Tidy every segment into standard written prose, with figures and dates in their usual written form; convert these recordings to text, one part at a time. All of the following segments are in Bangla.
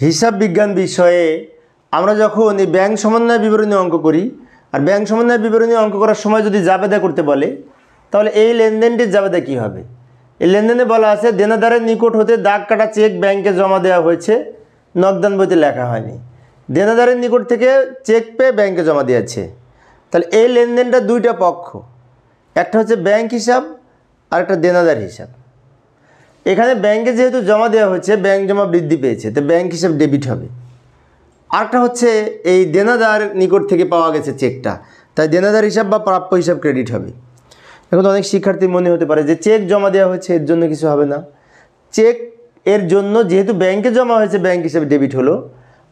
হিসাব বিজ্ঞান বিষয়ে আমরা যখন এই ব্যাংক সমন্বয় বিবরণী অঙ্ক করি আর ব্যাংক সমন্বয় বিবরণী অঙ্ক করার সময় যদি জাবেদা করতে বলে তাহলে এই লেনদেনটির জাবেদা কী হবে? এই লেনদেনে বলা আছে দেনাদারের নিকট হতে দাগ কাটা চেক ব্যাংকে জমা দেওয়া হয়েছে, নগদান বইতে লেখা হয়নি। দেনাদারের নিকট থেকে চেক পেয়ে ব্যাংকে জমা দিয়েছে। তাহলে এই লেনদেনটা দুইটা পক্ষ, একটা হচ্ছে ব্যাংক হিসাব আর একটা দেনাদার হিসাব। এখানে ব্যাংকে যেহেতু জমা দেওয়া হয়েছে ব্যাংক জমা বৃদ্ধি পেয়েছে, তো ব্যাংক হিসাব ডেবিট হবে। আরেকটা হচ্ছে এই দেনাদার নিকট থেকে পাওয়া গেছে চেকটা, তাই দেনাদার হিসাব বা প্রাপ্য হিসাব ক্রেডিট হবে। এখন অনেক শিক্ষার্থী মনে হতে পারে যে চেক জমা দেওয়া হয়েছে এর জন্য কিছু হবে না। চেক এর জন্য যেহেতু ব্যাংকে জমা হয়েছে ব্যাংক হিসাবে ডেবিট হলো,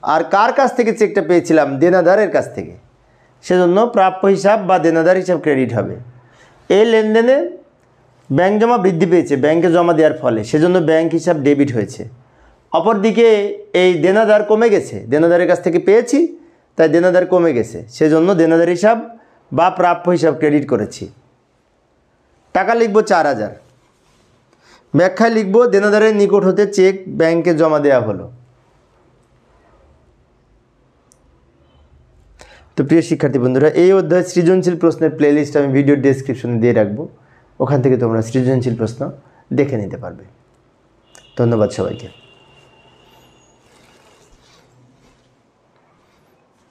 আর কার কাছ থেকে চেকটা পেয়েছিলাম? দেনাদারের কাছ থেকে, সেজন্য প্রাপ্য হিসাব বা দেনাদার হিসাব ক্রেডিট হবে। এই লেনদেনে ব্যাংক জমা বৃদ্ধি পেয়েছে ব্যাংকে জমা দেওয়ার ফলে, সেজন্য ব্যাংক হিসাব ডেবিট হয়েছে। অপরদিকে এই দেনাদার কমে গেছে, দেনাদারের কাছ থেকে পেয়েছি তাই দেনাদার কমে গেছে, সেজন্য দেনাদার হিসাব বা প্রাপ্য হিসাব ক্রেডিট করেছি। টাকা লিখব 4000, ব্যাখ্যায় লিখব দেনাদারের নিকট হতে চেক ব্যাংকে জমা দেওয়া হলো। তো প্রিয় শিক্ষার্থী বন্ধুরা, এই অধ্যায় সৃজনশীল প্রশ্নের প্লেলিস্ট আমি ভিডিও ডেসক্রিপশনে দিয়ে রাখবো, ওখান থেকে তোমরা সৃজনশীল প্রশ্ন দেখে নিতে পারবে। ধন্যবাদ সবাইকে।